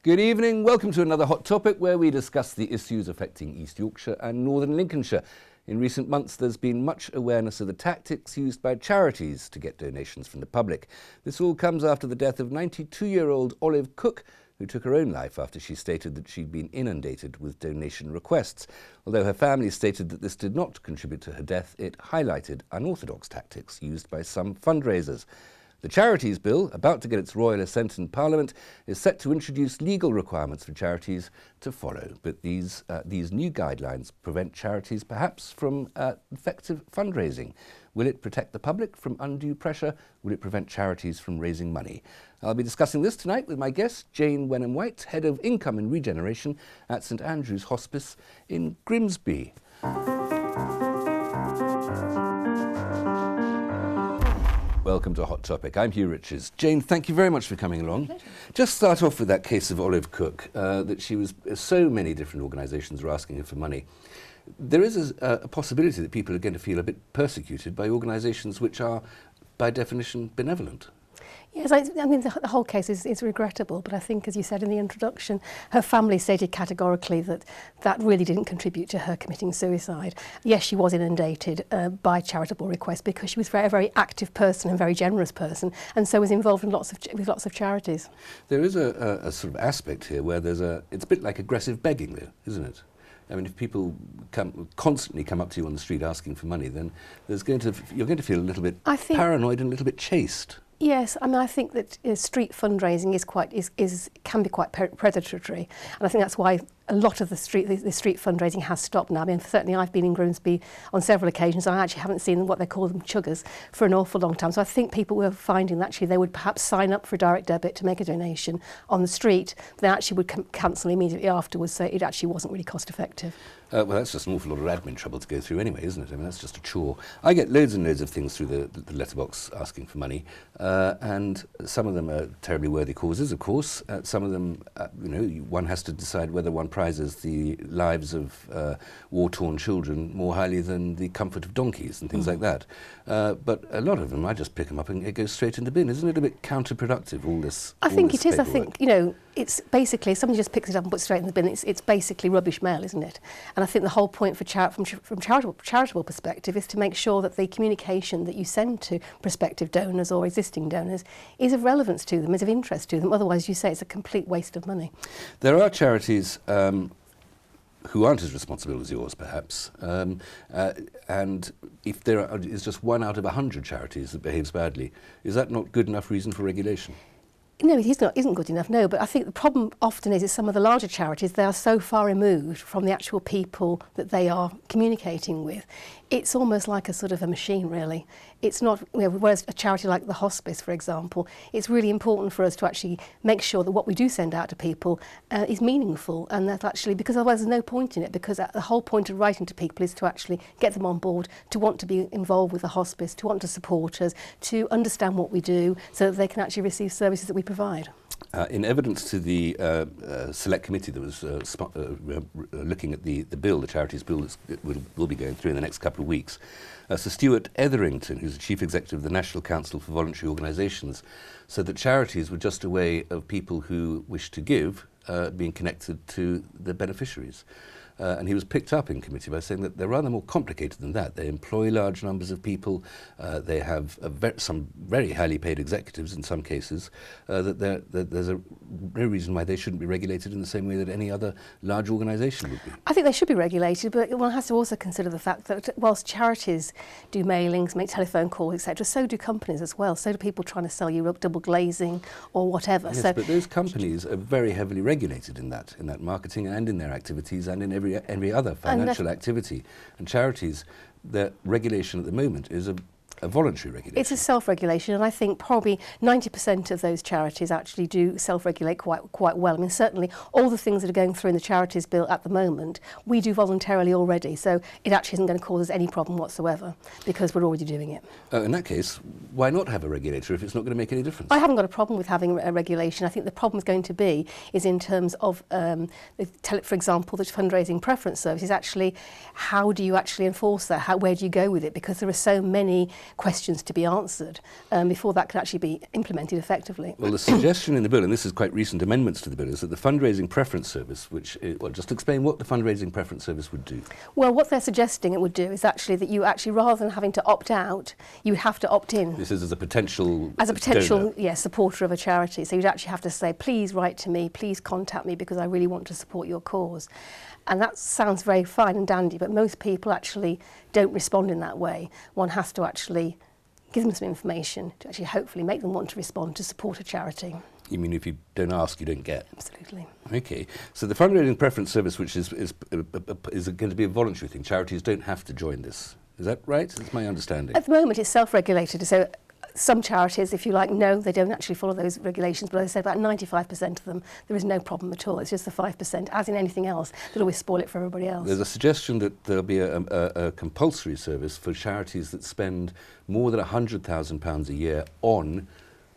Good evening, welcome to another Hot Topic where we discuss the issues affecting East Yorkshire and Northern Lincolnshire. In recent months there's been much awareness of the tactics used by charities to get donations from the public. This all comes after the death of 92-year-old Olive Cook, who took her own life after she stated that she'd been inundated with donation requests. Although her family stated that this did not contribute to her death, it highlighted unorthodox tactics used by some fundraisers. The Charities Bill, about to get its royal assent in Parliament, is set to introduce legal requirements for charities to follow. But these new guidelines prevent charities perhaps from effective fundraising. Will it protect the public from undue pressure? Will it prevent charities from raising money? I'll be discussing this tonight with my guest, Jane Wenham-White, Head of Income and Regeneration at St Andrew's Hospice in Grimsby. Welcome to Hot Topic. I'm Hugh Richards. Jane, thank you very much for coming along. Pleasure. Just start off with that case of Olive Cook, that she was, so many different organisations were asking her for money. There is a possibility that people are going to feel a bit persecuted by organisations which are, by definition, benevolent. Yes, I mean, the whole case is regrettable, but I think, as you said in the introduction, her family stated categorically that that really didn't contribute to her committing suicide. Yes, she was inundated by charitable requests because she was a very active person and very generous person, and so was involved in lots of charities. There is a sort of aspect here where it's a bit like aggressive begging, though, isn't it? I mean, if people constantly come up to you on the street asking for money, then you're going to feel a little bit paranoid and a little bit chased. Yes, I mean, I think that street fundraising can be quite predatory, and I think that's why a lot of the street fundraising has stopped now. I mean, certainly I've been in Grimsby on several occasions. I actually haven't seen what they call them chuggers for an awful long time. So I think people were finding that actually they would perhaps sign up for a direct debit to make a donation on the street. They actually would cancel immediately afterwards, so it actually wasn't really cost effective. Well, that's just an awful lot of admin trouble to go through anyway, isn't it? I mean, that's just a chore. I get loads and loads of things through the letterbox asking for money, and some of them are terribly worthy causes, of course. Some of them, one has to decide whether one prizes the lives of war-torn children more highly than the comfort of donkeys and things like that. But a lot of them, I just pick them up and it goes straight in the bin. Isn't it a bit counterproductive, all this? I think it is. I think, it's basically, somebody just picks it up and puts it straight in the bin. It's basically rubbish mail, isn't it? And I think the whole point from charitable perspective is to make sure that the communication that you send to prospective donors or existing donors is of relevance to them, is of interest to them. Otherwise, you say it's a complete waste of money. There are charities who aren't as responsible as yours, perhaps, and if there is just 1 out of 100 charities that behaves badly, is that not good enough reason for regulation? No, it isn't good enough, no, but I think the problem often is some of the larger charities, they are so far removed from the actual people that they are communicating with. It's almost like a sort of a machine, really. It's not, whereas a charity like the hospice, for example, it's really important for us to actually make sure that what we do send out to people is meaningful, and that actually, because otherwise there's no point in it, because the whole point of writing to people is to actually get them on board, to want to be involved with the hospice, to want to support us, to understand what we do, so that they can actually receive services that we provide. In evidence to the select committee that was looking at the bill, the Charities Bill that will be going through in the next couple of weeks, Sir Stuart Etherington, who's the Chief Executive of the National Council for Voluntary Organisations, said that charities were just a way of people who wish to give being connected to the beneficiaries. And he was picked up in committee by saying that they're rather more complicated than that. They employ large numbers of people. They have some very highly paid executives in some cases. That there's no reason why they shouldn't be regulated in the same way that any other large organisation would be. I think they should be regulated, but one has to also consider the fact that whilst charities do mailings, make telephone calls, etc., so do companies as well. So do people trying to sell you double glazing or whatever. Yes, but those companies are very heavily regulated in that marketing and in their activities and in every other financial activity. And charities, their regulation at the moment is a voluntary regulation. It's a self-regulation, and I think probably 90% of those charities actually do self-regulate quite well. I mean, certainly all the things that are going through in the Charities Bill at the moment, we do voluntarily already, so it actually isn't going to cause us any problem whatsoever, because we're already doing it. In that case, why not have a regulator if it's not going to make any difference? I haven't got a problem with having a regulation. I think the problem is going to be is in terms of, for example, the fundraising preference service is actually, how do you actually enforce that? Where do you go with it? Because there are so many questions to be answered before that could actually be implemented effectively. Well, the suggestion in the bill, and this is quite recent amendments to the bill, is that the fundraising preference service, which, well, just explain what the fundraising preference service would do. Well, what they're suggesting it would do is actually that you actually, rather than having to opt out, you would have to opt in. This is as a potential donor. Yeah, supporter of a charity. So you'd actually have to say, please write to me, please contact me because I really want to support your cause. And that sounds very fine and dandy, but most people actually don't respond in that way. One has to actually give them some information to actually hopefully make them want to respond to support a charity. You mean if you don't ask, you don't get? Absolutely. Okay. So the fundraising preference service, which is going to be a voluntary thing, charities don't have to join this. Is that right? That's my understanding. At the moment, it's self-regulated. So some charities, if you like, no, they don't actually follow those regulations, but as I said, about 95% of them, there is no problem at all. It's just the 5%, as in anything else, that always spoil it for everybody else. There's a suggestion that there'll be a compulsory service for charities that spend more than £100,000 a year on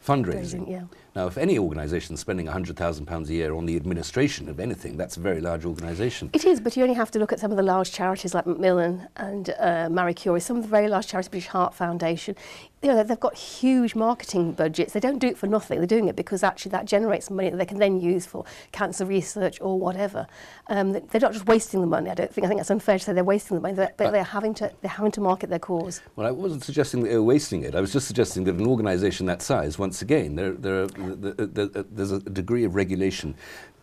fundraising. Yeah. Now, if any organisation is spending £100,000 a year on the administration of anything, that's a very large organisation. It is, but you only have to look at some of the large charities like Macmillan and Marie Curie, some of the very large charities, British Heart Foundation. You know, they've got huge marketing budgets. They don't do it for nothing. They're doing it because actually that generates money that they can then use for cancer research or whatever. They're not just wasting the money. I think that's unfair to say they're wasting the money, but they're having to market their cause. Well, I wasn't suggesting that they were wasting it. I was just suggesting that an organisation that size, once again, there's a degree of regulation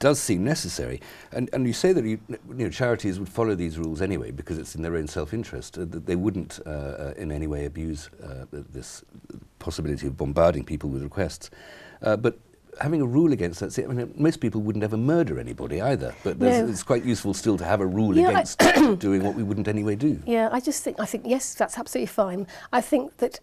does seem necessary. And you say that charities would follow these rules anyway because it's in their own self-interest. That they wouldn't in any way abuse this possibility of bombarding people with requests. But having a rule against that, I mean, most people wouldn't ever murder anybody either. But it's quite useful still to have a rule against doing what we wouldn't anyway do. Yeah, I think yes, that's absolutely fine. I think that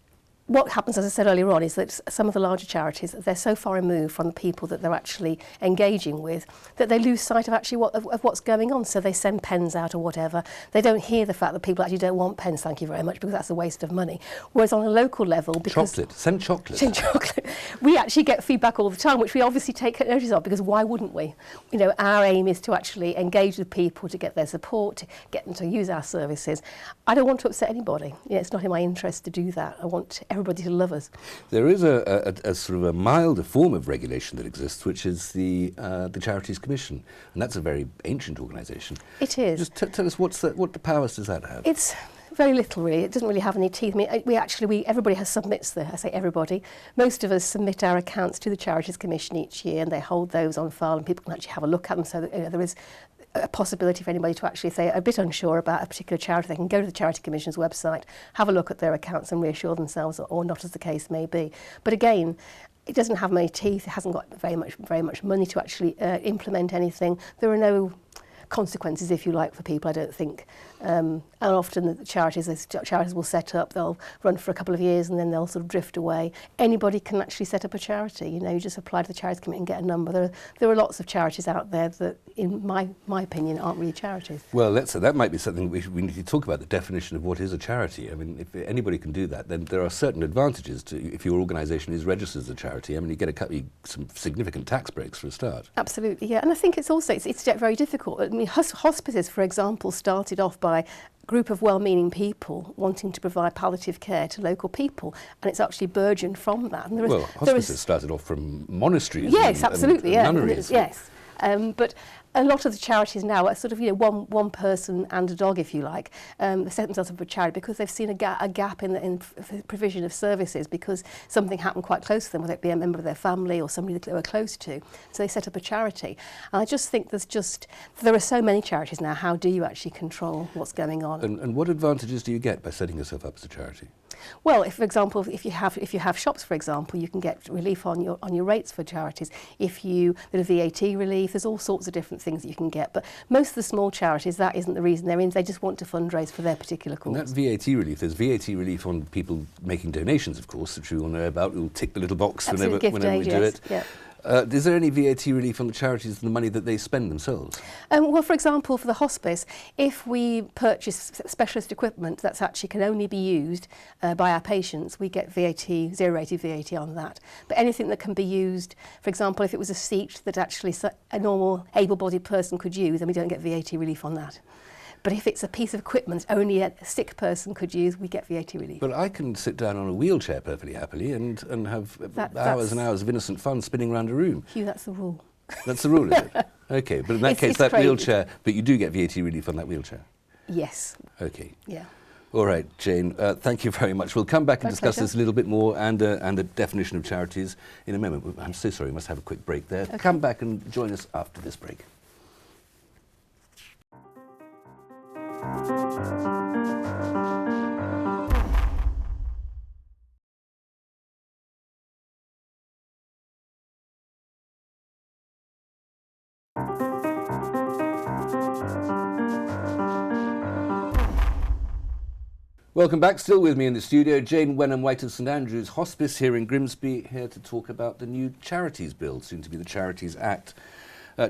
what happens, as I said earlier on, is that some of the larger charities, they're so far removed from the people that they're actually engaging with that they lose sight of actually of what's going on. So they send pens out or whatever. They don't hear the fact that people actually don't want pens, thank you very much, because that's a waste of money. Whereas on a local level, because send chocolate. Send chocolate. We actually get feedback all the time, which we obviously take notice of, because why wouldn't we? You know, our aim is to actually engage with people, to get their support, to get them to use our services. I don't want to upset anybody. You know, it's not in my interest to do that. I want everybody to love us. There is a sort of a milder form of regulation that exists, which is the Charities Commission, and that's a very ancient organisation. It is. Just tell us what powers does that have? It's very little, really. It doesn't really have any teeth. I mean, everybody submits I say everybody. Most of us submit our accounts to the Charities Commission each year, and they hold those on file, and people can actually have a look at them. So that, there is a possibility for anybody to actually, if they're a bit unsure about a particular charity, they can go to the Charity Commission's website, have a look at their accounts and reassure themselves, or not, as the case may be. But again, it doesn't have many teeth. It hasn't got very much money to actually implement anything. There are no consequences, if you like, for people, I don't think. And often the charities will set up, they'll run for a couple of years and then they'll sort of drift away. Anybody can actually set up a charity. You know, you just apply to the Charities Committee and get a number. There are lots of charities out there that, in my opinion, aren't really charities. Well, that might be something we need to talk about, the definition of what is a charity. I mean, if anybody can do that, then there are certain advantages to if your organisation is registered as a charity. I mean, you get some significant tax breaks for a start. Absolutely, yeah. And I think it's also it's very difficult. I mean, hospices, for example, started off by a group of well-meaning people wanting to provide palliative care to local people, and it's actually burgeoned from that. And hospices started off from monasteries. Yes, absolutely, and nunneries. Yes, but a lot of the charities now are sort of, one person and a dog, if you like. They set themselves up for charity because they've seen a gap in the provision of services, because something happened quite close to them, whether it be a member of their family or somebody that they were close to. So they set up a charity. And I just think there are so many charities now. How do you actually control what's going on? And what advantages do you get by setting yourself up as a charity? Well, for example, if you have shops, for example, you can get relief on your rates for charities. There's VAT relief. There's all sorts of different things that you can get. But most of the small charities, that isn't the reason they're in. They just want to fundraise for their particular cause. And that VAT relief, there's VAT relief on people making donations, of course, which we all know about. We'll tick the little box whenever we do it. Yeah. Is there any VAT relief on the charities and the money that they spend themselves? Well, for example, for the hospice, if we purchase specialist equipment that's actually can only be used by our patients, we get zero-rated VAT on that. But anything that can be used, for example, if it was a seat that actually a normal able-bodied person could use, then we don't get VAT relief on that. But if it's a piece of equipment only a sick person could use, we get VAT relief. But I can sit down on a wheelchair perfectly happily and have hours and hours of innocent fun spinning around a room. Hugh, that's the rule. That's the rule, is it? Okay, but in that case, that crazy. Wheelchair, but you do get VAT relief on that wheelchair? Yes. Okay. Yeah. All right, Jane, thank you very much. We'll come back and My discuss pleasure. this a little bit more and the definition of charities in a moment. I'm so sorry, we must have a quick break there. Okay. Come back and join us after this break. Welcome back. Still with me in the studio, Jane Wenham-White of St Andrew's Hospice here in Grimsby, here to talk about the new Charities Bill, soon to be the Charities Act.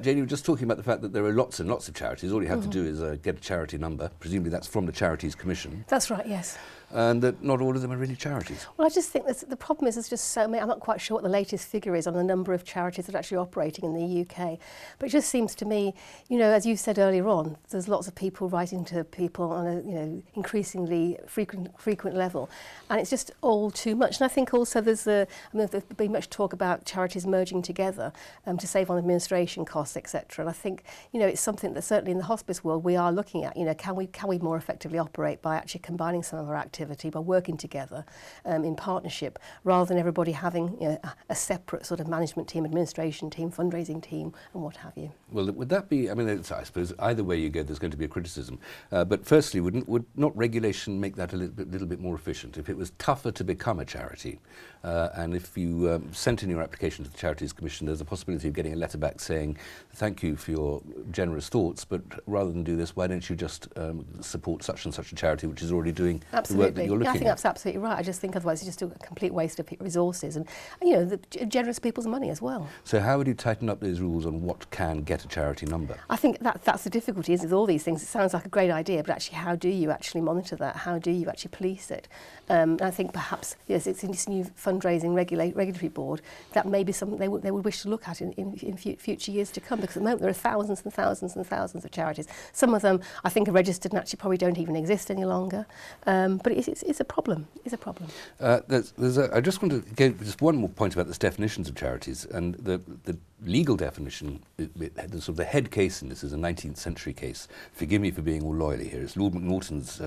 Jane, you were just talking about the fact that there are lots and lots of charities. All you have to do is get a charity number. Presumably that's from the Charities Commission. That's right, yes. And that not all of them are really charities. Well, I just think the problem is there's just so many. I'm not quite sure what the latest figure is on the number of charities that are actually operating in the UK. But it just seems to me, you know, as you said earlier on, there's lots of people writing to people on a, you know, increasingly frequent level. And it's just all too much. And I think also there's been much talk about charities merging together to save on administration costs, etc. And I think, you know, it's something that certainly in the hospice world we are looking at. You know, can we more effectively operate by actually combining some of our activities, by working together in partnership, rather than everybody having, you know, a separate sort of management team, administration team, fundraising team, and what have you. Well, would that be, I mean, I suppose either way you go, there's going to be a criticism. But firstly, would not regulation make that a little bit more efficient? If it was tougher to become a charity, and if you sent in your application to the Charities Commission, there's a possibility of getting a letter back saying, thank you for your generous thoughts, but rather than do this, why don't you just support such and such a charity which is already doing the work that you're looking I think at? that's absolutely right. I just think otherwise it's just a complete waste of resources and, you know, the generous people's money as well. So how would you tighten up those rules on what can get a charity number? I think that's the difficulty is with all these things. It sounds like a great idea, but actually how do you actually monitor that? How do you actually police it? And I think perhaps, yes, it's in this new fundraising regulatory board that may be something they would wish to look at in future years to come, because at the moment there are thousands and thousands and thousands of charities. Some of them I think are registered and actually probably don't even exist any longer. But it's a problem. It's a problem. I just want to give just one more point about this definitions of charities, and the legal definition, the sort of the head case in this is a 19th century case. Forgive me for being all lawyerly here. It's Lord Macnaghten's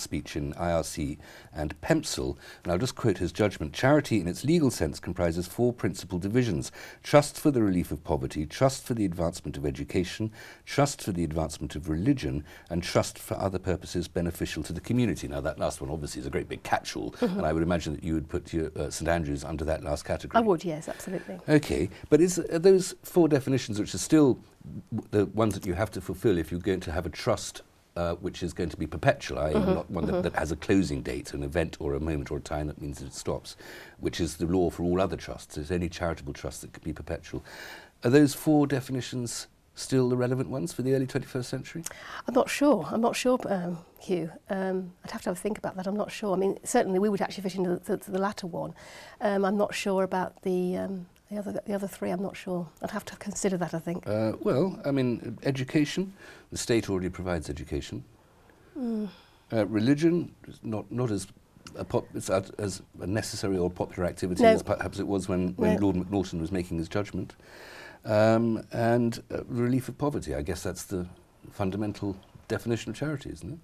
speech in IRC and Pempsell, and I'll just quote his judgment. Charity in its legal sense comprises four principal divisions: trust for the relief of poverty, trust for the advancement of education, trust for the advancement of religion, and trust for other purposes beneficial to the community. Now that last one obviously is a great big catch-all, and I would imagine that you would put your St Andrews under that last category. I would, yes, absolutely. Okay, but are those four definitions, which are still the ones that you have to fulfill if you're going to have a trust which is going to be perpetual, i.e. not one that has a closing date, an event or a moment or a time that means that it stops, which is the law for all other trusts. There's only charitable trusts that could be perpetual. Are those four definitions still the relevant ones for the early 21st century? I'm not sure, Hugh. I'd have to have a think about that. I'm not sure. I mean, certainly we would actually fit into the latter one. I'm not sure about the other three. I'm not sure. I'd have to consider that, I think. Well, I mean, education, the state already provides education. Religion, not as as a necessary or popular activity as perhaps it was when Lord Macnaghten was making his judgment. And relief of poverty, I guess that's the fundamental definition of charity, isn't it?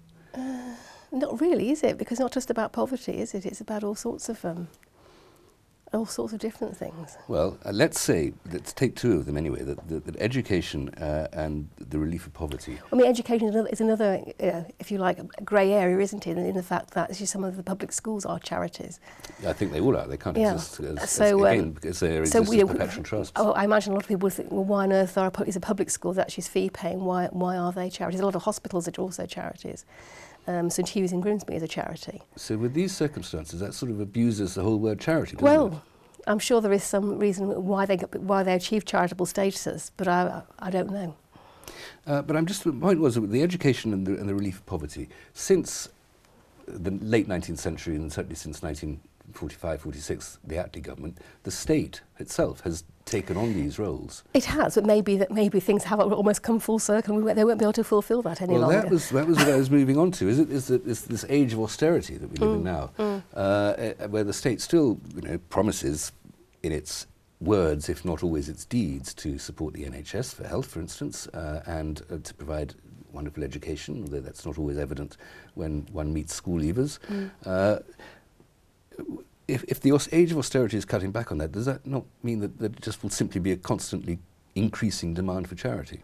Not really, is it? Because it's not just about poverty, is it? It's about all sorts of different things. Well, let's take two of them anyway, that education and the relief of poverty. I mean, education is another if you like, grey area, isn't it, in the fact that actually some of the public schools are charities. I think they all are. They can't exist because they exist as perpetual trusts. Oh, I imagine a lot of people think, well, why on earth is a public school that actually is fee-paying? Why are they charities? A lot of hospitals are also charities. St Hugh's in Grimsby is a charity. So with these circumstances, that sort of abuses the whole word charity, doesn't it? Well, I'm sure there is some reason why they achieve charitable status, but I don't know. But the point was that the education and the relief of poverty, since the late 19th century and certainly since 1945-46, the Attlee government, the state itself has taken on these roles. It has, but maybe things have almost come full circle and they won't be able to fulfil that any longer. Well, that was what I was moving on to. Is this age of austerity that we live in now, where the state still, promises in its words, if not always its deeds, to support the NHS for health, for instance, and to provide wonderful education, although that's not always evident when one meets school leavers. If the age of austerity is cutting back on that, does that not mean that there just will simply be a constantly increasing demand for charity?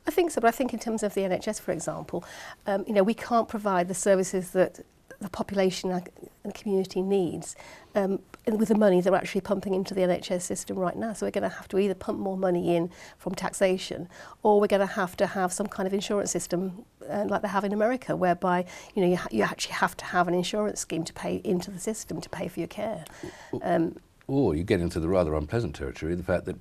I think so, but I think in terms of the NHS, for example, we can't provide the services that the population and the community needs with the money that we're actually pumping into the NHS system right now. So we're going to have to either pump more money in from taxation, or we're going to have some kind of insurance system like they have in America, whereby you actually have to have an insurance scheme to pay into the system to pay for your care. Or you get into the rather unpleasant territory, the fact that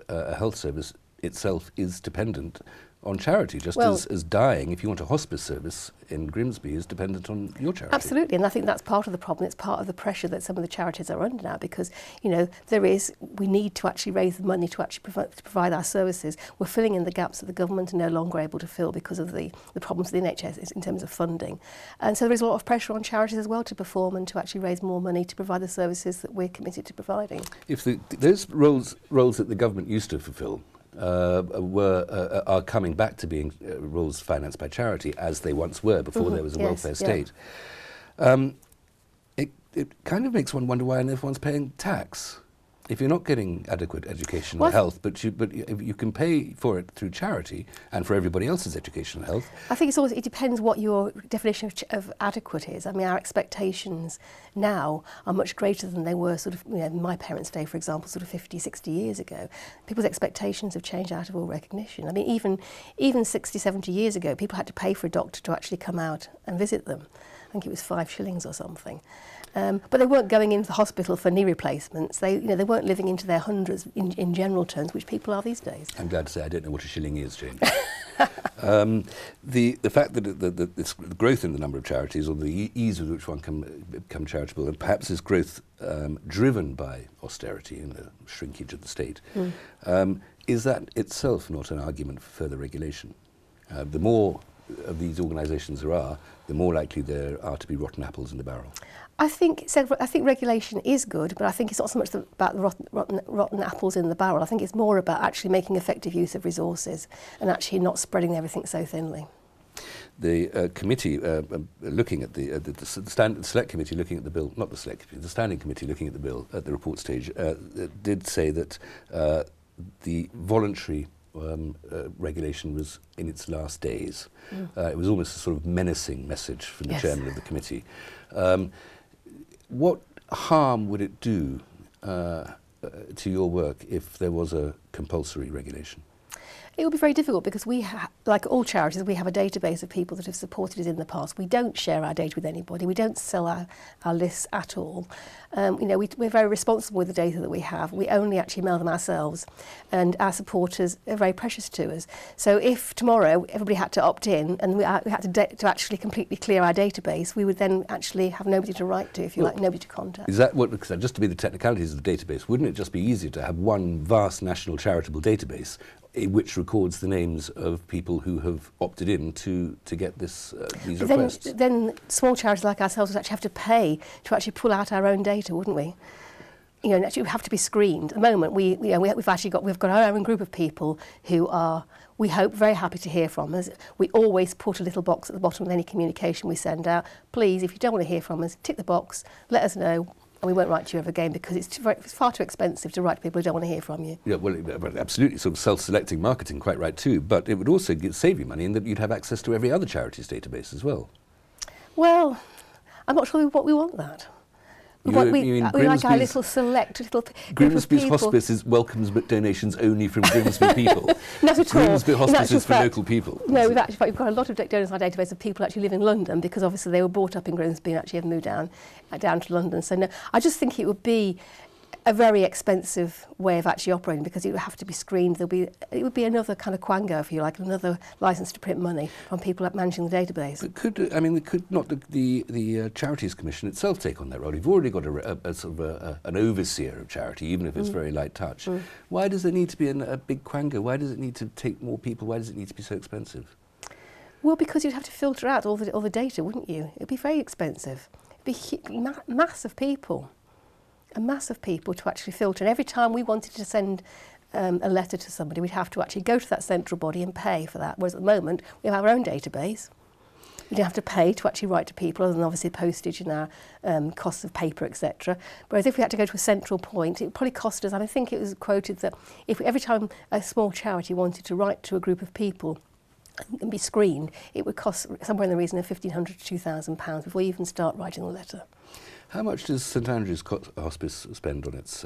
a health service itself is dependent on charity, just as dying, if you want a hospice service in Grimsby, is dependent on your charity. Absolutely, and I think that's part of the problem. It's part of the pressure that some of the charities are under now, because we need to actually raise the money to actually provide our services. We're filling in the gaps that the government are no longer able to fill because of the problems with the NHS in terms of funding. And so there is a lot of pressure on charities as well to perform and to actually raise more money to provide the services that we're committed to providing. If those roles that the government used to fulfil are coming back to being roles financed by charity, as they once were before there was a welfare state. It kind of makes one wonder why everyone's paying tax. If you're not getting adequate education or health, but you can pay for it through charity and for everybody else's education and health. I think it depends what your definition of adequate is. I mean, our expectations now are much greater than they were in my parents' day, for example, 50, 60 years ago. People's expectations have changed out of all recognition. I mean, even 60, 70 years ago, people had to pay for a doctor to actually come out and visit them. I think it was 5 shillings or something. But they weren't going into the hospital for knee replacements. They weren't living into their hundreds in general terms, which people are these days. I'm glad to say I don't know what a shilling is, Jane. The fact that the growth in the number of charities, or the ease with which one can become charitable, and perhaps is growth driven by austerity and the shrinkage of the state, is that itself not an argument for further regulation? The more of these organisations there are, the more likely there are to be rotten apples in the barrel. I think regulation is good, but I think it's not so much about the rotten apples in the barrel. I think it's more about actually making effective use of resources and actually not spreading everything so thinly. The committee looking at the select committee looking at the bill, not the select committee, the standing committee looking at the bill at the report stage, did say that the voluntary regulation was in its last days. It was almost a sort of menacing message from the chairman of the committee. What harm would it do to your work if there was a compulsory regulation? It would be very difficult because like all charities, we have a database of people that have supported us in the past. We don't share our data with anybody. We don't sell our lists at all. We're very responsible with the data that we have. We only actually mail them ourselves, and our supporters are very precious to us. So if tomorrow everybody had to opt in and we had to actually completely clear our database, we would then actually have nobody to write to, if you like, nobody to contact. Is that what, because just to be the technicalities of the database, wouldn't it just be easier to have one vast national charitable database which records the names of people who have opted in to get these requests? Then small charities like ourselves would actually have to pay to actually pull out our own data, wouldn't we? And actually we have to be screened. At the moment, we've got our own group of people who are, we hope, very happy to hear from us. We always put a little box at the bottom of any communication we send out. Please, if you don't want to hear from us, tick the box, let us know, and we won't write to you ever again, because it's far too expensive to write to people who don't want to hear from you. Yeah, well, absolutely, sort of self-selecting marketing, quite right too, but it would also save you money in that you'd have access to every other charity's database as well. Well, I'm not sure we want that. We like our little select little Grimsby's Hospice welcomes donations only from Grimsby people. Not at all. Grimsby Hospice is for local people. No, we've got a lot of donors in our database of people who actually live in London, because obviously they were brought up in Grimsby and actually have moved down to London. So no, I just think it would be a very expensive way of actually operating, because it would have to be screened. It would be another kind of quango, if you like, another license to print money from people managing the database. But could not the Charities Commission itself take on that role? You've already got a sort of an overseer of charity, even if it's very light touch. Why does there need to be a big quango? Why does it need to take more people? Why does it need to be so expensive? Well, because you'd have to filter out all the data, wouldn't you? It'd be very expensive. It'd be mass of people. A mass of people to actually filter. And every time we wanted to send a letter to somebody, we'd have to actually go to that central body and pay for that. Whereas at the moment, we have our own database. We don't have to pay to actually write to people, other than obviously postage and our costs of paper, etc. Whereas if we had to go to a central point, it would probably cost us, and I think it was quoted that if every time a small charity wanted to write to a group of people and be screened, it would cost somewhere in the region of £1,500 to £2,000 before you even start writing the letter. How much does St Andrew's Hospice spend on its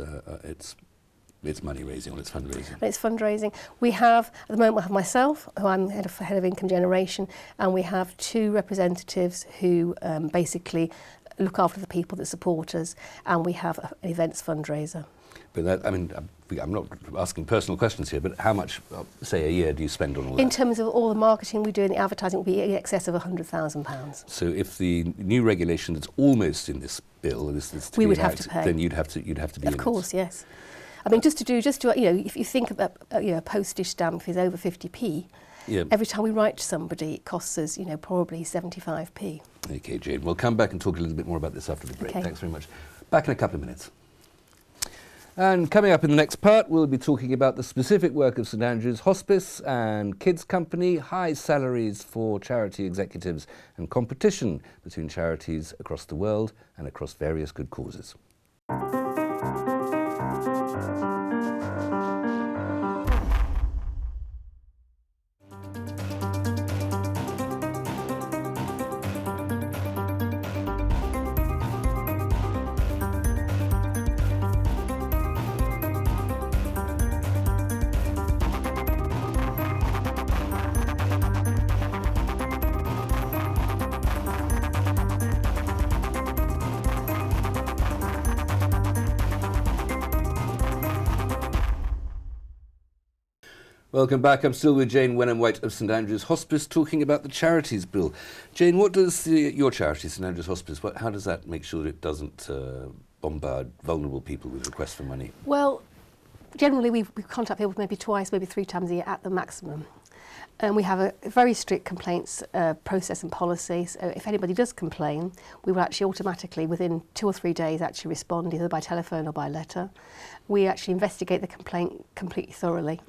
money raising, on its fundraising? It's fundraising. We have, at the moment, we have myself, who I'm head of income generation, and we have 2 representatives who basically look after the people that support us, and we have an events fundraiser. But that, I mean, I'm not asking personal questions here, but how much, say, a year do you spend on all that? In terms of all the marketing we do and the advertising, it will be in excess of £100,000. So if the new regulation that's almost in this bill, we would have to pay, then you'd have to be in it. Of course, yes. I mean, just to if you think about a postage stamp is over 50p. Yeah. Every time we write to somebody, it costs us, probably 75p. Okay, Jane, we'll come back and talk a little bit more about this after the break. Okay. Thanks very much. Back in a couple of minutes. And coming up in the next part, we'll be talking about the specific work of St Andrew's Hospice and Kids Company, high salaries for charity executives, and competition between charities across the world and across various good causes. Welcome back. I'm still with Jane Wenham-White of St Andrew's Hospice, talking about the Charities Bill. Jane, what does your charity, St Andrew's Hospice, how does that make sure that it doesn't bombard vulnerable people with requests for money? Well, generally we contact people maybe twice, maybe 3 times a year at the maximum. And we have a very strict complaints process and policy. So if anybody does complain, we will actually automatically, within 2 or 3 days, actually respond either by telephone or by letter. We actually investigate the complaint completely thoroughly.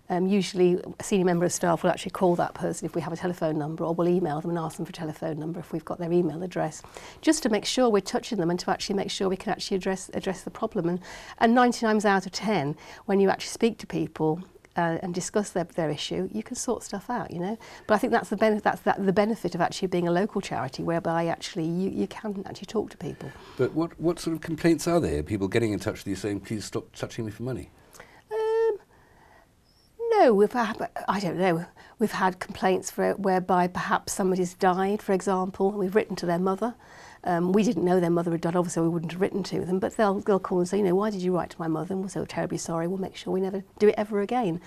Usually a senior member of staff will actually call that person if we have a telephone number, or we'll email them and ask them for a telephone number if we've got their email address, just to make sure we're touching them and to actually make sure we can actually address the problem. And 9 times out of 10, when you actually speak to people and discuss their issue, you can sort stuff out, But I think that's the benefit of actually being a local charity, whereby actually you can actually talk to people. But what sort of complaints are there? People getting in touch with you saying, please stop touching me for money? No, I don't know. We've had complaints whereby perhaps somebody's died, for example, and we've written to their mother. We didn't know their mother had died, obviously we wouldn't have written to them, but they'll call and say, why did you write to my mother? And we're so terribly sorry, we'll make sure we never do it ever again.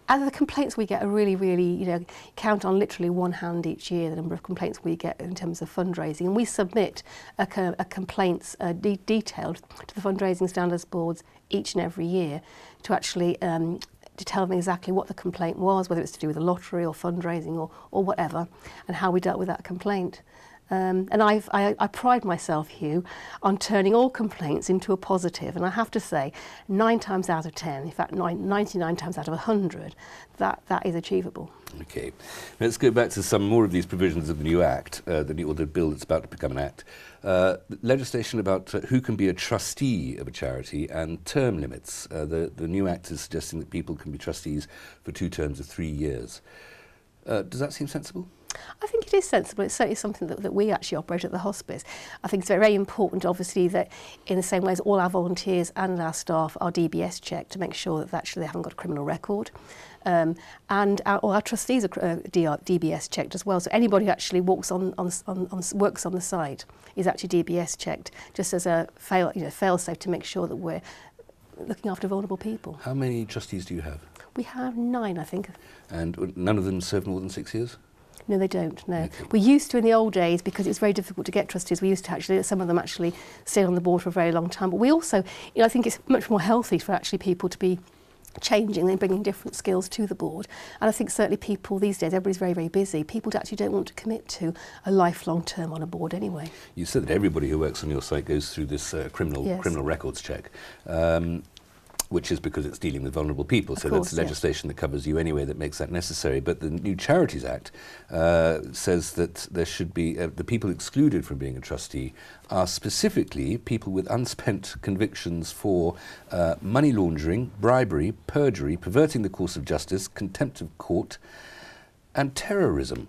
And the complaints we get are really, really, count on literally one hand each year, the number of complaints we get in terms of fundraising. And we submit a complaints detailed to the fundraising standards boards each and every year to actually to tell them exactly what the complaint was, whether it's to do with the lottery or fundraising or whatever, and how we dealt with that complaint. And I pride myself, Hugh, on turning all complaints into a positive. And I have to say, 9 times out of 10, in fact 99 times out of 100, that is achievable. Okay, let's go back to some more of these provisions of the new Act, the bill that's about to become an Act. Legislation about who can be a trustee of a charity and term limits. The new Act is suggesting that people can be trustees for 2 terms of 3 years. Does that seem sensible? I think it is sensible. It's certainly something that we actually operate at the hospice. I think it's very important, obviously, that in the same way as all our volunteers and our staff are DBS checked to make sure that actually they haven't got a criminal record. And all our trustees are DBS checked as well. So anybody who actually works on the site is actually DBS checked, just as a fail-safe to make sure that we're looking after vulnerable people. How many trustees do you have? We have 9, I think. And none of them serve more than 6 years? No, they don't, no. Okay. We used to in the old days, because it was very difficult to get trustees. We used to actually, some of them actually stayed on the board for a very long time. But we also, I think it's much more healthy for actually people to be changing and bringing different skills to the board. And I think certainly people these days, everybody's very, very busy. People actually don't want to commit to a lifelong term on a board anyway. You said that everybody who works on your site goes through this criminal records check, which is because it's dealing with vulnerable people. So that's legislation that covers you anyway that makes that necessary. But the new Charities Act says that there should be, the people excluded from being a trustee are specifically people with unspent convictions for money laundering, bribery, perjury, perverting the course of justice, contempt of court, and terrorism.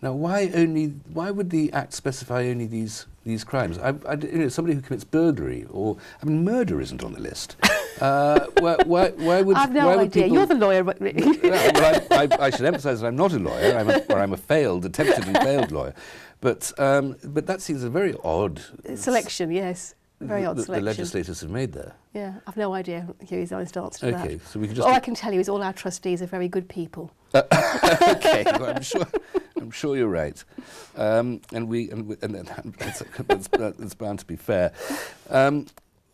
Now, why would the Act specify only these crimes? Somebody who commits burglary or, murder isn't on the list. Why would I've no idea. You're the lawyer. I should emphasise that I'm not a lawyer. I'm a failed, attempted and failed lawyer. But that seems a very odd selection. Yes, very odd selection. The legislators have made there. Yeah, I've no idea. Here's the honest answer to that. Okay, so we can just. All I can tell you is all our trustees are very good people. Okay, well, I'm sure you're right, and that's bound to be fair.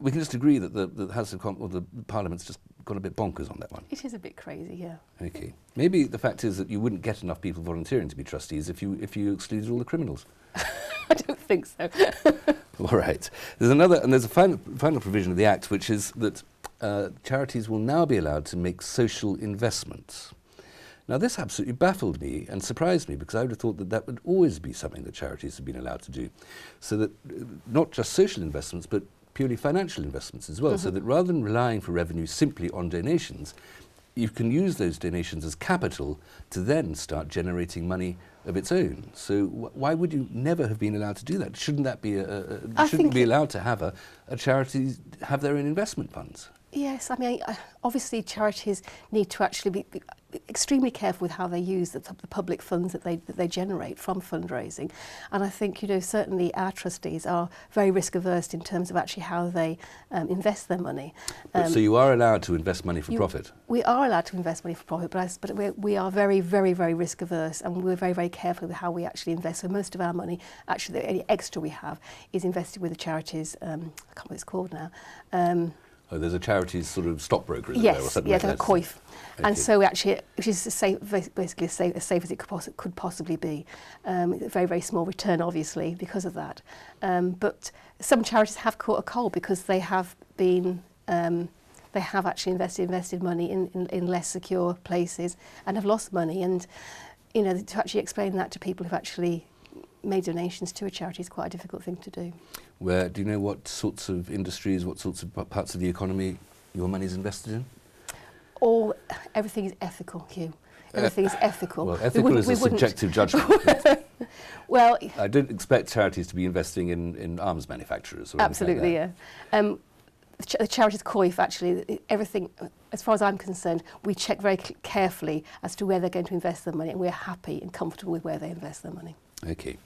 We can just agree that the House of Commons, or the Parliament's just got a bit bonkers on that one. It is a bit crazy, yeah. Okay, maybe the fact is that you wouldn't get enough people volunteering to be trustees if you excluded all the criminals. I don't think so. All right. There's a final provision of the Act, which is that charities will now be allowed to make social investments. Now, this absolutely baffled me and surprised me, because I would have thought that that would always be something that charities have been allowed to do. So that not just social investments, but purely financial investments as well. So that rather than relying for revenue simply on donations, you can use those donations as capital to then start generating money of its own. So why would you never have been allowed to do that? Shouldn't that be shouldn't be allowed to have a charity have their own investment funds? Yes, obviously charities need to actually be extremely careful with how they use the public funds that they generate from fundraising. And I think, certainly our trustees are very risk averse in terms of actually how they invest their money. So you are allowed to invest money for profit? We are allowed to invest money for profit, but we are very, very, very risk averse, and we're very, very careful with how we actually invest. So most of our money, actually any extra we have, is invested with the charities, I can't remember what it's called now. There's a charities sort of stockbroker, isn't there? Or something Yes, like that? COIF. Okay. And so actually, which is basically as safe as it could possibly be. Very, very small return, obviously, because of that. But some charities have caught a cold because they have been, they have actually invested money in less secure places and have lost money. And, to actually explain that to people who've actually made donations to a charity is quite a difficult thing to do. Do you know what sorts of industries, what sorts of parts of the economy your money is invested in? Everything is ethical, Hugh. Everything is ethical. Well, ethical is a subjective judgment. Well, I don't expect charities to be investing in arms manufacturers or absolutely, anything like that. Yeah. The charities COIF, actually, everything, as far as I'm concerned, we check very carefully as to where they're going to invest their money, and we're happy and comfortable with where they invest their money. Okay.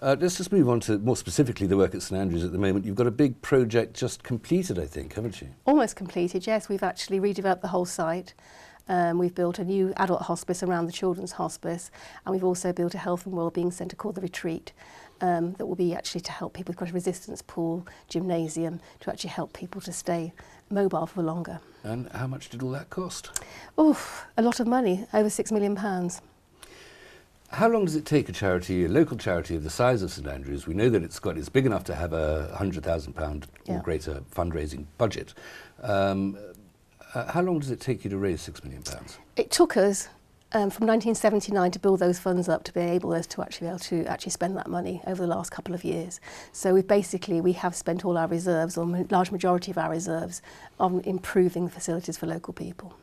Let's just move on to more specifically the work at St Andrews at the moment. You've got a big project just completed, I think, haven't you? Almost completed, yes. We've actually redeveloped the whole site. We've built a new adult hospice around the children's hospice, and we've also built a health and wellbeing centre called The Retreat that will be actually to help people. We've got a resistance pool, gymnasium, to actually help people to stay mobile for longer. And how much did all that cost? A lot of money, over £6 million. How long does it take a local charity of the size of St Andrews? We know that it's big enough to have a £100,000 or greater fundraising budget. How long does it take you to raise £6 million? It took us from 1979 to build those funds up to be able to actually spend that money over the last couple of years. So we have spent all our reserves, or large majority of our reserves, on improving facilities for local people.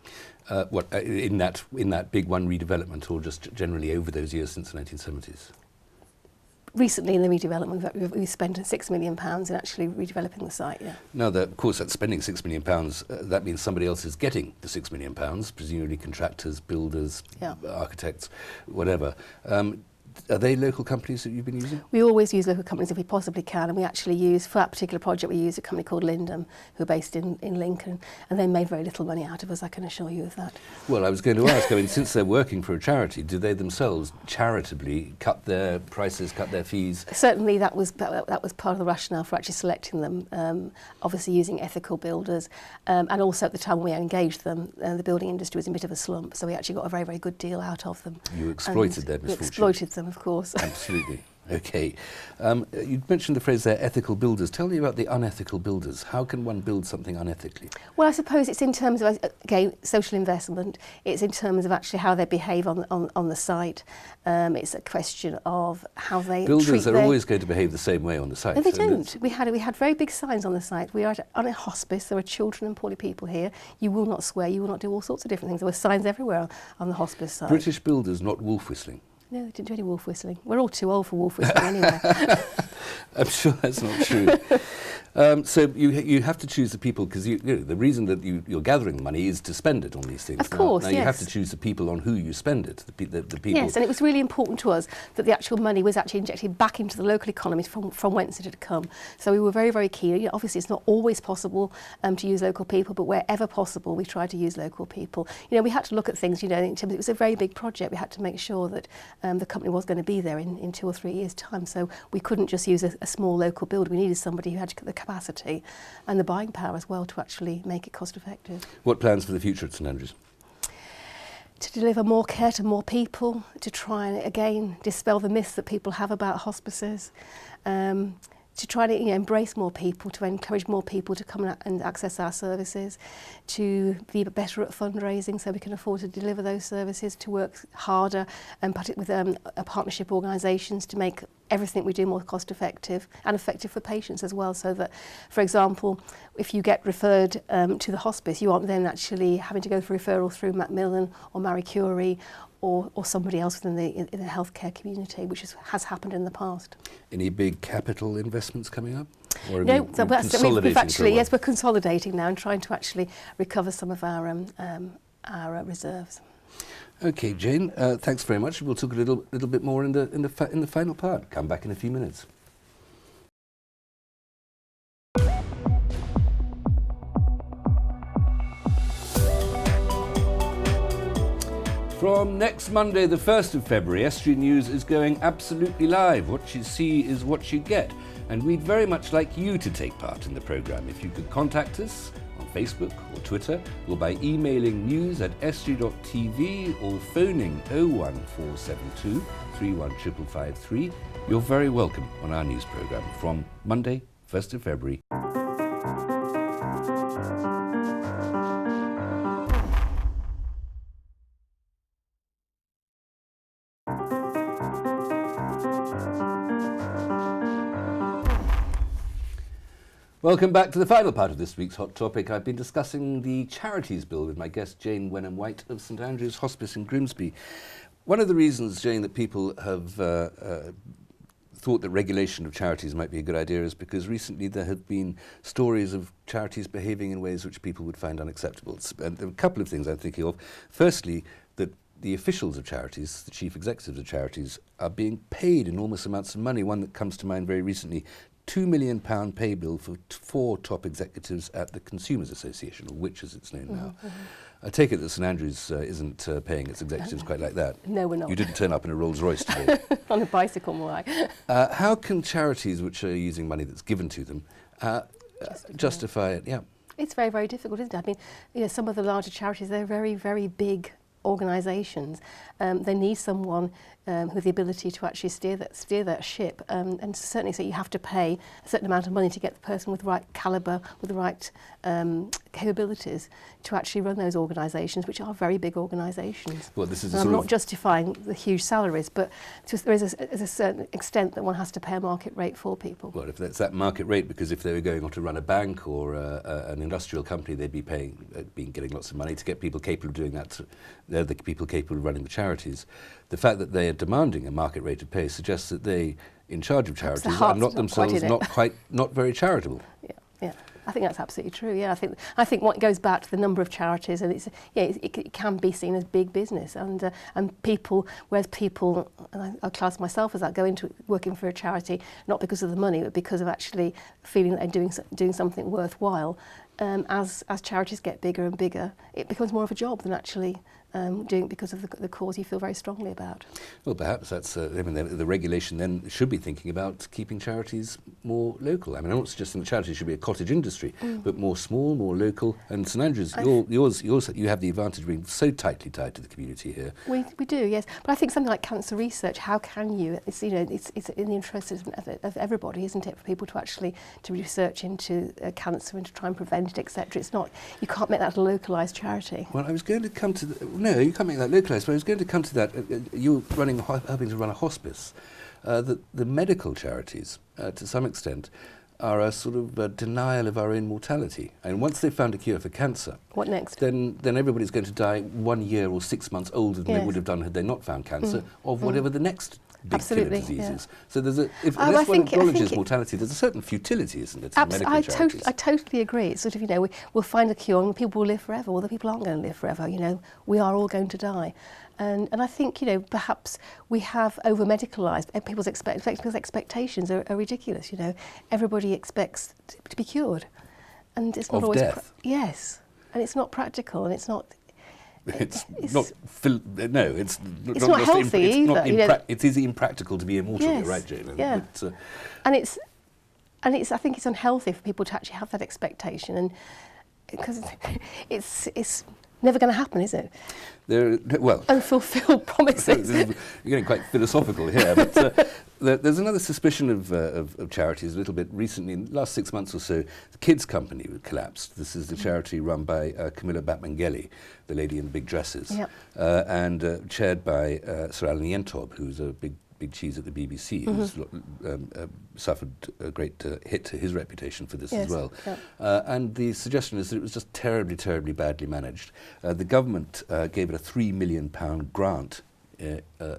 In that big one redevelopment, or just generally over those years since the 1970s? Recently in the redevelopment, we've spent £6 million in actually redeveloping the site, yeah. Now, of course, that's spending £6 million. That means somebody else is getting the £6 million, presumably contractors, builders, architects, whatever. Are they local companies that you've been using? We always use local companies if we possibly can, and we actually use, for that particular project, we used a company called Lindham, who are based in Lincoln, and they made very little money out of us, I can assure you of that. Well, I was going to ask, I mean, since they're working for a charity, do they themselves charitably cut their prices, cut their fees? Certainly that was part of the rationale for actually selecting them, obviously using ethical builders, and also at the time when we engaged them, the building industry was in a bit of a slump, so we actually got a very, very good deal out of them. You exploited their misfortune. We exploited them, of course. Absolutely. Okay. You mentioned the phrase there, ethical builders. Tell me about the unethical builders. How can one build something unethically? Well, I suppose it's in terms of, again, social investment. It's in terms of actually how they behave on the site. It's a question of how they Builders are always going to behave the same way on the site. No, they don't. We had very big signs on the site. We are on a hospice. There are children and poorly people here. You will not swear. You will not do all sorts of different things. There were signs everywhere on the hospice site. British builders, not wolf whistling. No, they didn't do any wolf whistling. We're all too old for wolf whistling anyway. I'm sure that's not true. So you have to choose the people, because the reason that you're gathering money is to spend it on these things. Of course, now yes. You have to choose the people on who you spend it, the people. Yes, and it was really important to us that the actual money was actually injected back into the local economy from whence it had come. So we were very, very keen. You know, obviously, it's not always possible to use local people, but wherever possible, we try to use local people. You know, we had to look at things, you know, in terms of, it was a very big project. We had to make sure that the company was going to be there in 2 or 3 years' time. So we couldn't just use a small local build. We needed somebody who had the capacity and the buying power as well to actually make it cost effective. What plans for the future at St Andrews? To deliver more care to more people, to try and again dispel the myths that people have about hospices, to try to embrace more people, to encourage more people to come and access our services, to be better at fundraising so we can afford to deliver those services, to work harder and with partnership organisations to make everything we do more cost effective and effective for patients as well, so that, for example, if you get referred to the hospice, you aren't then actually having to go for referral through Macmillan or Marie Curie or somebody else within the healthcare community, which has happened in the past. Any big capital investments coming up? Or no, we've actually, yes, we're consolidating now and trying to actually recover some of our reserves. Okay, Jane, thanks very much. We'll talk a little bit more in the final part. Come back in a few minutes. From next Monday, the 1st of February, SG News is going absolutely live. What you see is what you get. And we'd very much like you to take part in the programme. If you could contact us on Facebook or Twitter, or by emailing news@sg.tv or phoning 01472 31553, you're very welcome on our news programme from Monday, 1st of February. Welcome back to the final part of this week's Hot Topic. I've been discussing the Charities Bill with my guest Jane Wenham-White of St Andrews Hospice in Grimsby. One of the reasons, Jane, that people have thought that regulation of charities might be a good idea is because recently there have been stories of charities behaving in ways which people would find unacceptable. And there are a couple of things I'm thinking of. Firstly, that the officials of charities, the chief executives of charities, are being paid enormous amounts of money. One that comes to mind very recently, £2 million pay bill for 4 top executives at the Consumers Association, or which as it's known now. I take it that St Andrews isn't paying its executives quite like that. No, we're not. You didn't turn up in a Rolls Royce today. On a bicycle, more like. How can charities which are using money that's given to them justify it? Yeah. It's very, very difficult, isn't it? I mean, you know, some of the larger charities, they're very, very big organisations. They need someone with the ability to actually steer that ship, and certainly so you have to pay a certain amount of money to get the person with the right calibre, with the right capabilities to actually run those organisations, which are very big organisations. Well, this is I'm not justifying the huge salaries, but there is a certain extent that one has to pay a market rate for people. Well, if that's that market rate, because if they were going on to run a bank or an industrial company, they'd be getting lots of money to get people capable of doing that. They're the people capable of running the charities. The fact that they are demanding a market rate of pay suggests that they, in charge of charities, are not themselves not very charitable. Yeah. I think that's absolutely true. Yeah, I think what goes back to the number of charities, and it can be seen as big business, and people, whereas people, and I class myself as that, go into working for a charity not because of the money, but because of actually feeling that they're doing something worthwhile. As charities get bigger and bigger, it becomes more of a job than actually doing it because of the cause you feel very strongly about. Well, perhaps that's, I mean, the regulation then should be thinking about keeping charities more local. I mean, I'm not suggesting that charities should be a cottage industry, but more small, more local. And St Andrews, you have the advantage of being so tightly tied to the community here. We do, yes. But I think something like cancer research, how can you? It's in the interest of everybody, isn't it, for people to actually to research into cancer and to try and prevent it, etc. It's not, you can't make that a localised charity. Well, I was going to come to no, you can't make that localised, but I was going to come to that. You're helping to run a hospice. The medical charities, to some extent, are a sort of denial of our own mortality. And once they've found a cure for cancer, what next? Then everybody's going to die 1 year or 6 months older than they would have done had they not found cancer, of whatever the next big killer disease is. So there's unless one acknowledges mortality, there's a certain futility, isn't it, to medical charities? I totally agree. It's sort of, we'll find a cure and people will live forever. Well, the people aren't going to live forever, we are all going to die. And I think, perhaps we have over-medicalised. People's expectations are ridiculous, Everybody expects to be cured. And it's not always... death? Yes. And it's not practical, and it's not... It's not healthy either. It is impractical to be immortal, yes, right, Jane? Yeah. But, I think it's unhealthy for people to actually have that expectation, and because it's never going to happen, is it? Unfulfilled promises. You're getting quite philosophical here, but there's another suspicion of charities a little bit recently. In the last 6 months or so, the Kids Company collapsed. This is the charity run by Camilla Batmangeli, the lady in the big dresses, and chaired by Sir Alan Yentob, who's a big cheese at the BBC, who's suffered a great hit to his reputation for this as well. Yeah. And the suggestion is that it was just terribly, terribly badly managed. The government gave it a £3 million grant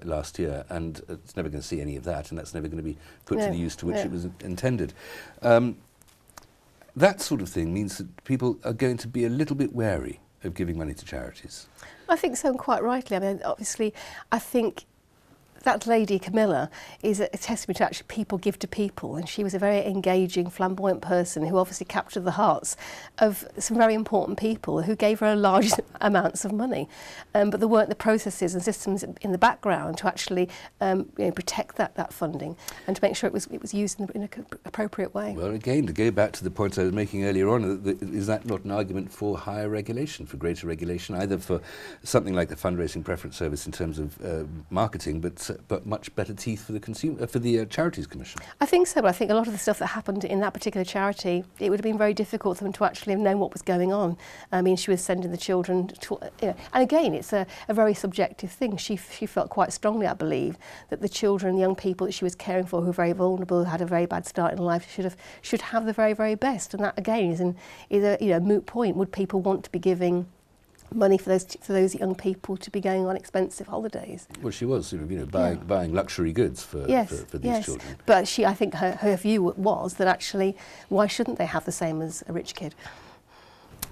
last year, and it's never going to see any of that, and that's never going to be put to the use to which it was intended. That sort of thing means that people are going to be a little bit wary of giving money to charities. I think so, and quite rightly. I mean, obviously, I think that lady, Camilla, is a testament to actually people give to people, and she was a very engaging, flamboyant person who obviously captured the hearts of some very important people who gave her large amounts of money. But there weren't the processes and systems in the background to actually protect that funding and to make sure it was used in an appropriate way. Well, again, to go back to the point I was making earlier on, is that not an argument for higher regulation, for greater regulation, either for something like the fundraising preference service in terms of marketing, but much better teeth for the consumer, for the Charities Commission? I think so, but I think a lot of the stuff that happened in that particular charity, it would have been very difficult for them to actually have known what was going on. I mean, she was sending the children to, and again, it's a very subjective thing. She felt quite strongly, I believe, that the children, young people that she was caring for, who were very vulnerable, who had a very bad start in life, should have the very, very best. And that again is a moot point. Would people want to be giving money for those young people to be going on expensive holidays? Well, she was, buying luxury goods for these children. But I think her view was that actually, why shouldn't they have the same as a rich kid?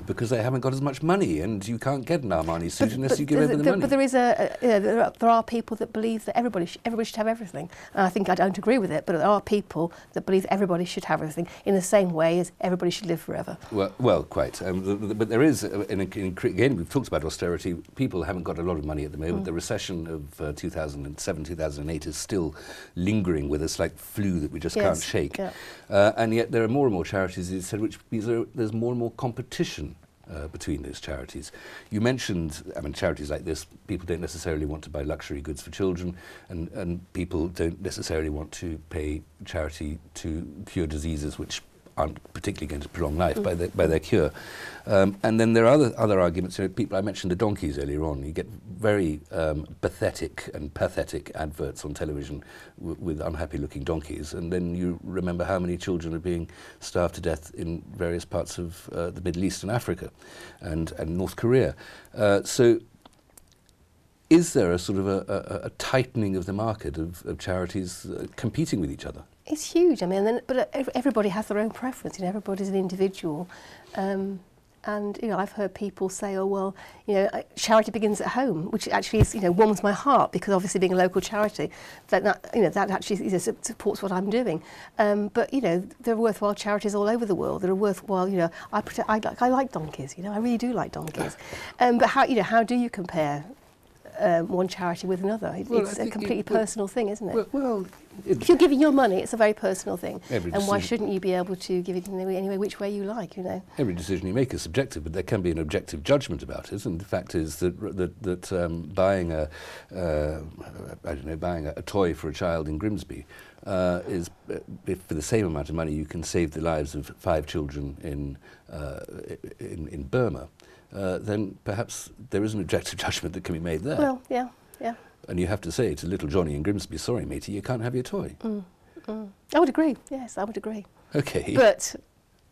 Because they haven't got as much money, and you can't get an Armani suit unless you give over the money. But there is there are people that believe that everybody should have everything. And I think I don't agree with it, but there are people that believe everybody should have everything in the same way as everybody should live forever. Well, quite. But there is, again, we've talked about austerity. People haven't got a lot of money at the moment. The recession of 2007, 2008 is still lingering with us like flu that we just can't shake. Yeah. And yet there are more and more charities, as you said, which there's more and more competition between those charities. You mentioned, charities like this, people don't necessarily want to buy luxury goods for children, and people don't necessarily want to pay charity to cure diseases which aren't particularly going to prolong life by their cure. And then there are other arguments. I mentioned the donkeys earlier on. You get very pathetic adverts on television with unhappy-looking donkeys, and then you remember how many children are being starved to death in various parts of the Middle East and Africa and North Korea. So is there a sort of a tightening of the market of charities competing with each other? It's huge. I mean, but everybody has their own preference. You know, everybody's an individual. And, you know, I've heard people say, oh, well, you know, charity begins at home, which actually is, you know, warms my heart, because obviously being a local charity, that actually, you know, supports what I'm doing. But, you know, there are worthwhile charities all over the world. There are worthwhile, you know, I like donkeys, you know, I really do like donkeys. But how do you compare one charity with another? It's a completely personal thing, isn't it? If you're giving your money, it's a very personal thing. And why shouldn't you be able to give it in any way, which way you like, you know? Every decision you make is subjective, but there can be an objective judgment about it. And the fact is that buying a toy for a child in Grimsby is, if for the same amount of money you can save the lives of 5 children in Burma, then perhaps there is an objective judgment that can be made there. Well, yeah. And you have to say to little Johnny in Grimsby, sorry, matey, you can't have your toy. I would agree, yes, I would agree. Okay. But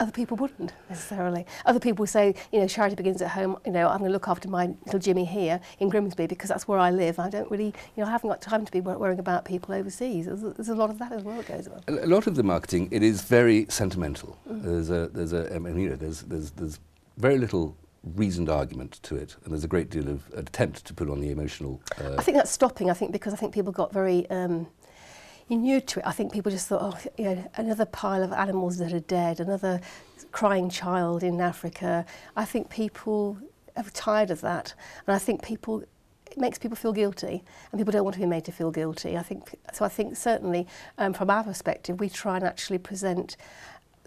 other people wouldn't necessarily. Other people say, you know, charity begins at home, you know, I'm going to look after my little Jimmy here in Grimsby because that's where I live. I don't really, you know, I haven't got time to be worrying about people overseas. There's a lot of that as well that goes on. A lot of the marketing, it is very sentimental. There's very little reasoned argument to it, and there's a great deal of attempt to put on the emotional. I think that's stopping. Because I think people got very inured to it. I think people just thought, oh, you know, another pile of animals that are dead, another crying child in Africa. I think people are tired of that, and I think it makes people feel guilty, and people don't want to be made to feel guilty. I think certainly from our perspective, we try and actually present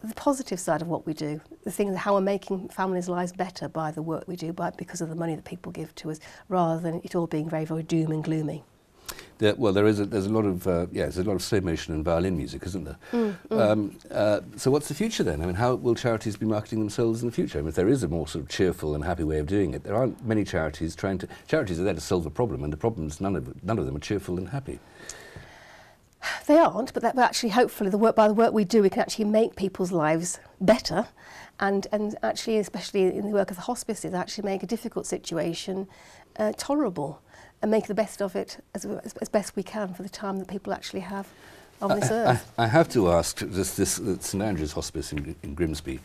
the positive side of what we do, the thing how we're making families' lives better by the work we do, because of the money that people give to us, rather than it all being very, very doom and gloomy. There's a lot of slow motion and violin music, isn't there? So what's the future then? I mean, how will charities be marketing themselves in the future? I mean, if there is a more sort of cheerful and happy way of doing it, there aren't many charities Charities are there to solve a problem, and the problems, none of them are cheerful and happy. They aren't, but actually, hopefully, by the work we do, we can actually make people's lives better, and actually, especially in the work of the hospices, actually make a difficult situation tolerable, and make the best of it as best we can for the time that people actually have on this earth. I have to ask, this St Andrew's Hospice in Grimsby,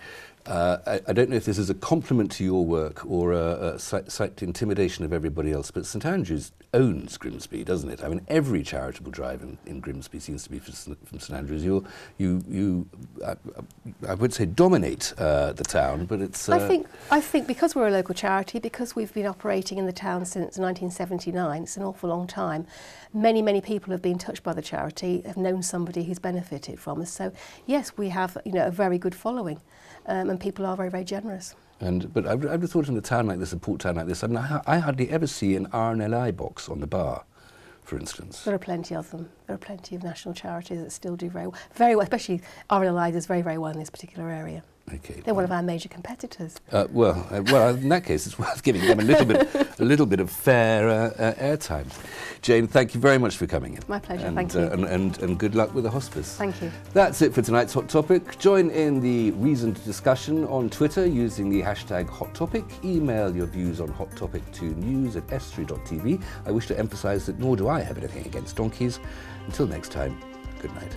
I don't know if this is a compliment to your work or a slight intimidation of everybody else, but St Andrew's owns Grimsby, doesn't it? I mean, every charitable drive in Grimsby seems to be from St Andrew's. I would say dominate the town, but it's... I think because we're a local charity, because we've been operating in the town since 1979, it's an awful long time, many people have been touched by the charity, have known somebody who's benefited from us. So yes, we have, you know, a very good following. And people are very, very generous. But I would have thought in a town like this, a port town like this, I mean, I hardly ever see an RNLI box on the bar, for instance. There are plenty of them. There are plenty of national charities that still do very well, especially RNLI does very, very well in this particular area. Okay. They're one of our major competitors. Well, in that case, it's worth giving them a little bit of fair airtime. Jane, thank you very much for coming in. My pleasure. Thank you. you. And good luck with the hospice. Thank you. That's it for tonight's Hot Topic. Join in the reasoned discussion on Twitter using the hashtag Hot Topic. Email your views on Hot Topic to news@s3.tv. I wish to emphasise that nor do I have anything against donkeys. Until next time, good night.